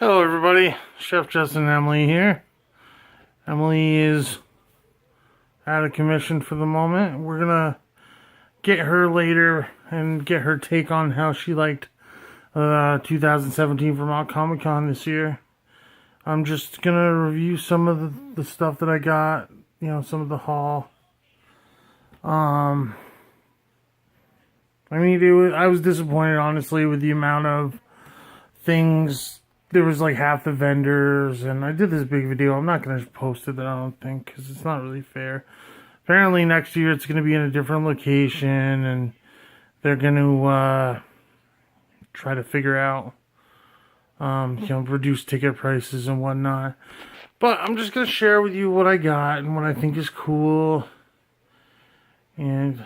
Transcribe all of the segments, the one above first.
Hello everybody, Chef Justin and Emily here. Emily is out of commission for the moment. We're gonna get her later and get her take on how she liked 2017 Vermont Comic Con this year. I'm just gonna review some of the stuff that I got, some of the haul. I was disappointed honestly with the amount of things. There was like half the vendors, and I did this big video. I'm not going to post it, I don't think, because it's not really fair. Apparently next year it's going to be in a different location, and they're going to try to figure out, reduce ticket prices and whatnot. But I'm just going to share with you what I got and what I think is cool. And,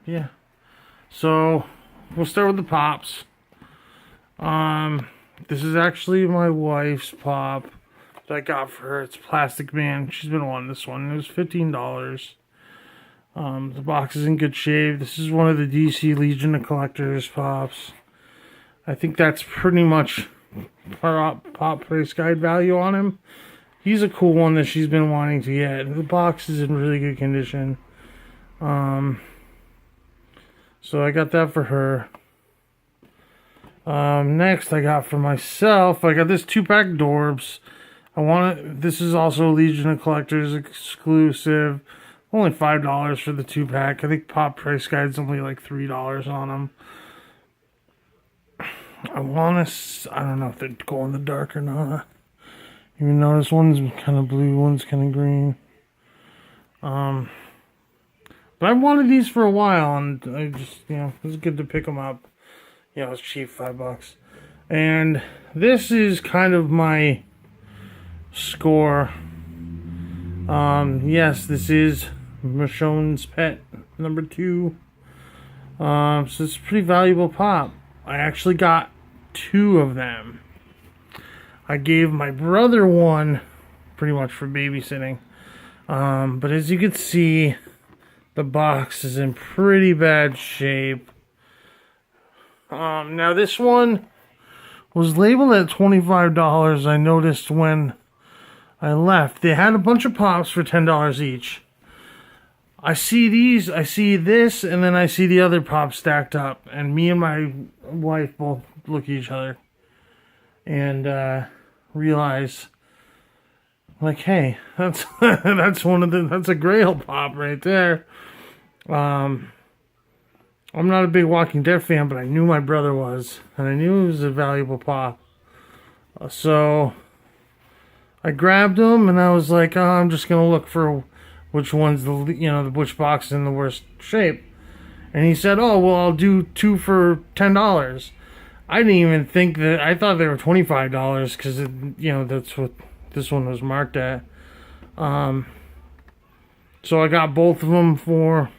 yeah. So, we'll start with the pops. This is actually my wife's pop that I got for her. It's Plastic Man. She's been wanting this one. It was $15. The box is in good shape. This is one of the DC Legion of Collectors pops. I think that's pretty much pop price guide value on him. He's a cool one that she's been wanting to get. The box is in really good condition. So I got that for her. Next I got for myself, I got this 2-pack Dorbs. This is also Legion of Collectors exclusive. Only $5 for the 2-pack. I think Pop Price Guide's only like $3 on them. I don't know if they're glow in the dark or not. You notice one's kind of blue, one's kind of green. But I wanted these for a while, and I just, it was good to pick them up. It's cheap, $5. And this is kind of my score. Yes, this is Michonne's Pet number 2. So it's a pretty valuable pop. I actually got 2 of them. I gave my brother one pretty much for babysitting. But as you can see, the box is in pretty bad shape. Now this one was labeled at $25. I noticed when I left. They had a bunch of pops for $10 each. I see this, and then I see the other pops stacked up. And me and my wife both look at each other and realize, like, hey, that's that's a Grail pop right there. I'm not a big Walking Dead fan, but I knew my brother was, and I knew it was a valuable pop. So I grabbed them, and I was like, I'm just gonna look for which one's which box is in the worst shape. And he said, oh, well, I'll do 2 for $10. I didn't even think that. I thought they were $25 because that's what this one was marked at. So I got both of them for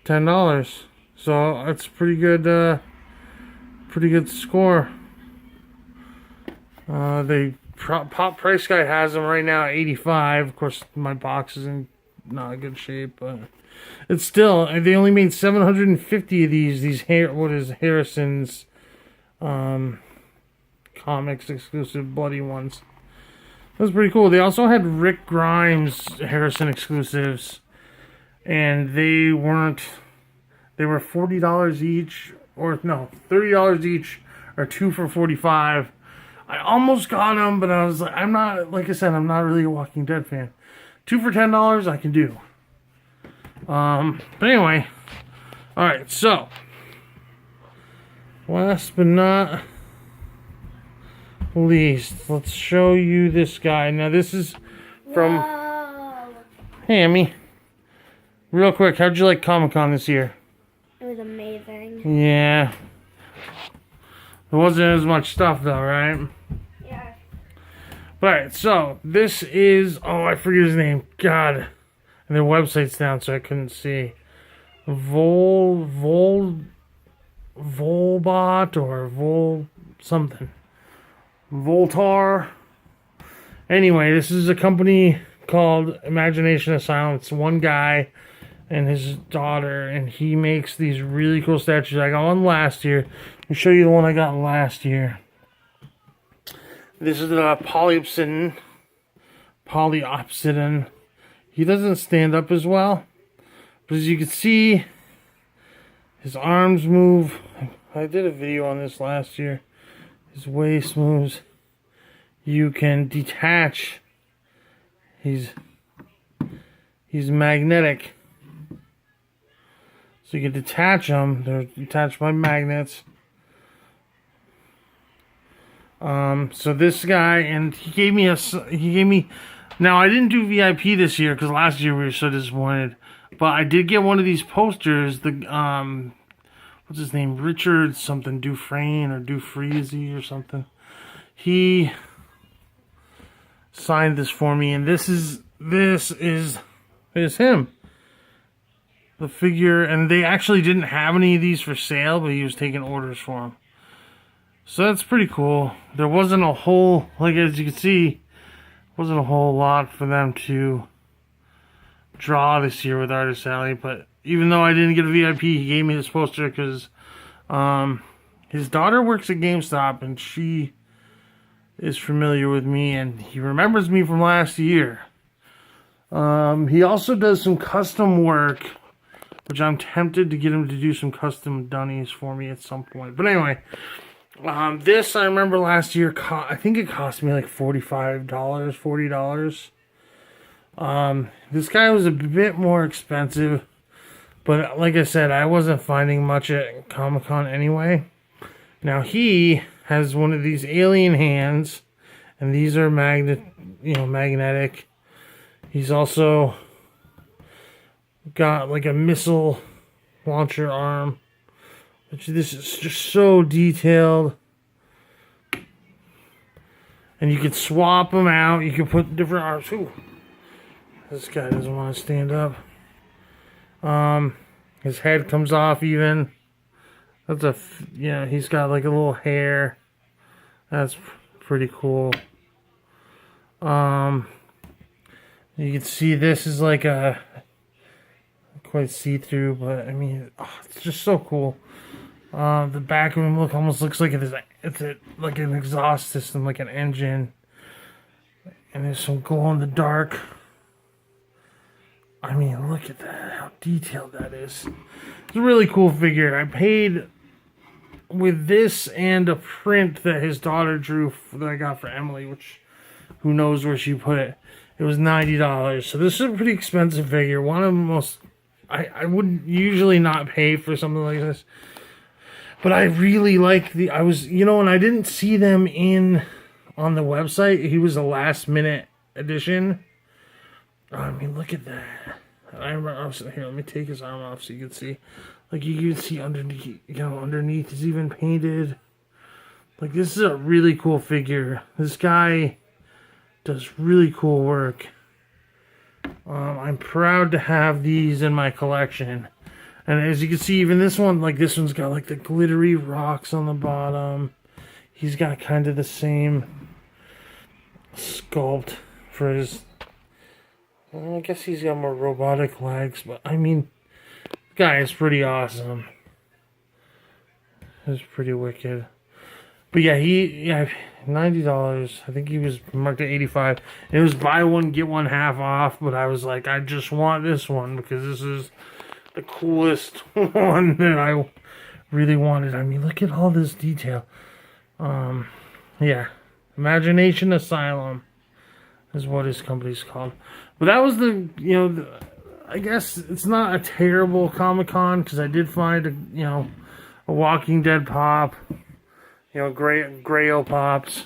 $10. So that's pretty good score. Pop Price Guide has them right now at $85. Of course, my box is in not good shape, but it's still, they only made 750 of these Harrison's comics exclusive bloody ones. That's pretty cool. They also had Rick Grimes Harrison exclusives, and they were $40 each, or no, $30 each, or 2 for $45. I almost got them, but I was like, like I said, I'm not really a Walking Dead fan. 2 for $10 I can do. But anyway, alright, so last but not least, let's show you this guy. Now this is from Hey Emmy. Real quick, how'd you like Comic-Con this year? It was amazing. Yeah. There wasn't as much stuff though, right? Yeah. Alright, so this is, I forget his name. God. And their website's down so I couldn't see. Volbot or something. Voltar. Anyway, this is a company called Imagination Asylum. It's one guy and his daughter, and he makes these really cool statues. I got one last year. Let me show you the one I got last year. This is the polyopsidon. He doesn't stand up as well, but as you can see, his arms move. I did a video on this last year. His waist moves. You can detach. He's magnetic. So you can detach them. They're attached by magnets. So this guy, and he gave me, now I didn't do VIP this year because last year we were so disappointed, but I did get one of these posters, what's his name, Richard something, Dufresne or Dufreezy or something. He signed this for me, and this is him. The figure, and they actually didn't have any of these for sale, but he was taking orders for them. So that's pretty cool. There wasn't a whole, like as you can see, wasn't a whole lot for them to draw this year with Artist Alley. But even though I didn't get a VIP, he gave me this poster because his daughter works at GameStop and she is familiar with me and he remembers me from last year. He also does some custom work, which I'm tempted to get him to do some custom dunnies for me at some point. But anyway, this I remember last year, I think it cost me like $45, $40. This guy was a bit more expensive, but like I said, I wasn't finding much at Comic-Con anyway. Now he has one of these alien hands, and these are magnetic. He's also got like a missile launcher arm, which this is just so detailed. And you can swap them out. You can put different arms. Ooh, this guy doesn't want to stand up. His head comes off even. That's he's got like a little hair. That's pretty cool. You can see this is like a quite see-through, but I mean, it's just so cool. The back of him almost looks like like an exhaust system, like an engine. And there's some glow in the dark. I mean, look at that, how detailed that is. It's a really cool figure. I paid with this and a print that his daughter drew that I got for Emily, which who knows where she put it. It was $90. So this is a pretty expensive figure. One of the most, I wouldn't usually not pay for something like this. But I really like and I didn't see them on the website. He was a last minute edition. I mean, look at that. Here, let me take his arm off so you can see. Like, you can see underneath is even painted. Like, this is a really cool figure. This guy does really cool work. I'm proud to have these in my collection. And as you can see, even this one's got like the glittery rocks on the bottom. He's got kind of the same sculpt for his, I guess he's got more robotic legs, but I mean, the guy is pretty awesome. It's pretty wicked. But yeah, $90. I think he was marked at $85. It was buy one, get one half off, but I was like, I just want this one because this is the coolest one that I really wanted. I mean, look at all this detail. Yeah. Imagination Asylum is what his company's called. But that was I guess it's not a terrible Comic-Con because I did find a Walking Dead pop. Grail pops.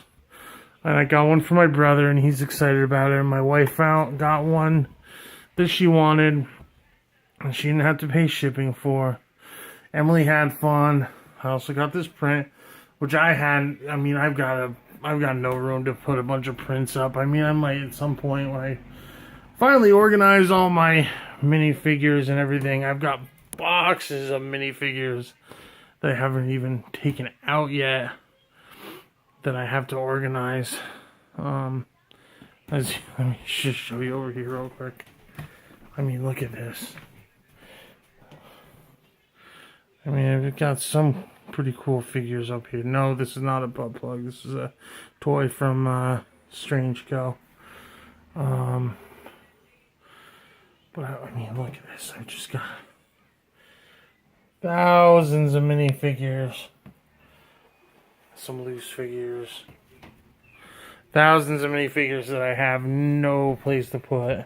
And I got one for my brother and he's excited about it. And my wife got one that she wanted. And she didn't have to pay shipping for. Emily had fun. I also got this print, which I've got no room to put a bunch of prints up. I mean, I might at some point when I finally organize all my minifigures and everything. I've got boxes of minifigures that I haven't even taken out yet that I have to organize. Let me just show you over here real quick. I mean, look at this. I mean, I've got some pretty cool figures up here. No, this is not a butt plug. This is a toy from Strange Co. But I mean, look at this. I just got thousands of minifigures. Some loose figures. Thousands of minifigures that I have no place to put.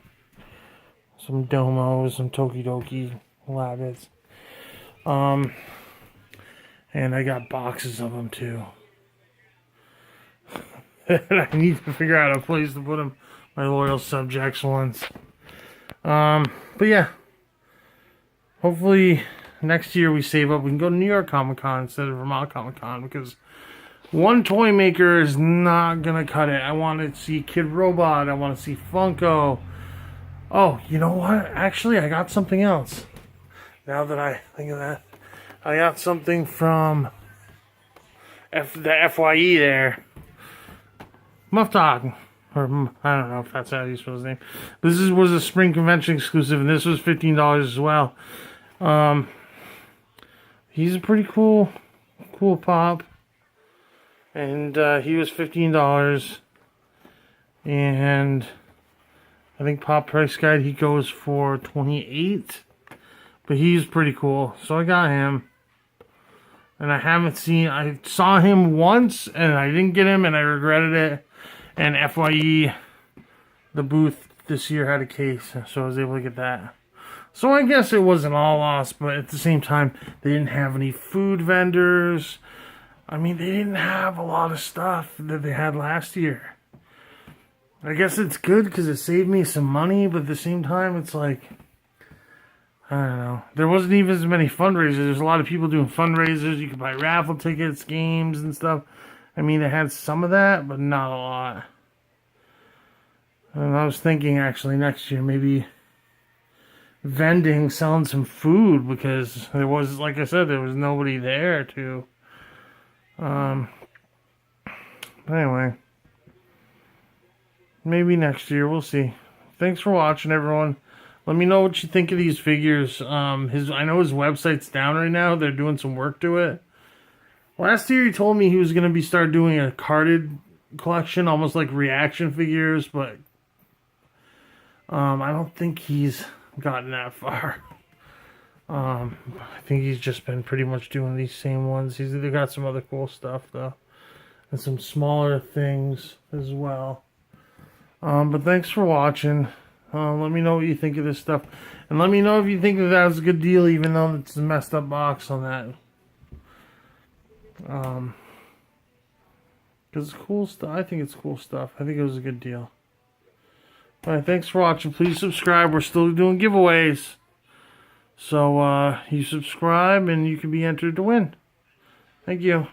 Some Domos, some Tokidoki Rabbits. And I got boxes of them too. I need to figure out a place to put them. My loyal subjects ones. But yeah. Hopefully next year we save up. We can go to New York Comic Con instead of Vermont Comic Con, because one toy maker is not gonna cut it. I want to see Kid Robot. I want to see Funko. Oh, you know what? Actually, I got something else. Now that I think of that, I got something from the FYE there. Muff Dog. Or, I don't know if that's how you spell his name. This was a spring convention exclusive, and this was $15 as well. He's a pretty cool pop. And he was $15. And I think Pop Price Guide, he goes for $28. But he's pretty cool. So I got him. And I saw him once, and I didn't get him, and I regretted it. And FYE, the booth this year had a case, so I was able to get that. So I guess it wasn't all lost, but at the same time, they didn't have any food vendors. I mean, they didn't have a lot of stuff that they had last year. I guess it's good because it saved me some money, but at the same time, it's like, I don't know. There wasn't even as many fundraisers. There's a lot of people doing fundraisers. You could buy raffle tickets, games, and stuff. I mean, it had some of that, but not a lot. And I was thinking, actually, next year, maybe vending, selling some food, because there was, like I said, there was nobody there to. But anyway, maybe next year, we'll see. Thanks for watching, everyone. Let me know what you think of these figures. I know his website's down right now. They're doing some work to it. Last year he told me he was going to start doing a carded collection, almost like reaction figures, but I don't think he's gotten that far. I think he's just been pretty much doing these same ones. He's either got some other cool stuff, though, and some smaller things as well. But thanks for watching. Let me know what you think of this stuff. And let me know if you think that was a good deal, even though it's a messed up box on that. Because it's cool stuff. I think it's cool stuff. I think it was a good deal. Alright, thanks for watching. Please subscribe. We're still doing giveaways. So, you subscribe and you can be entered to win. Thank you.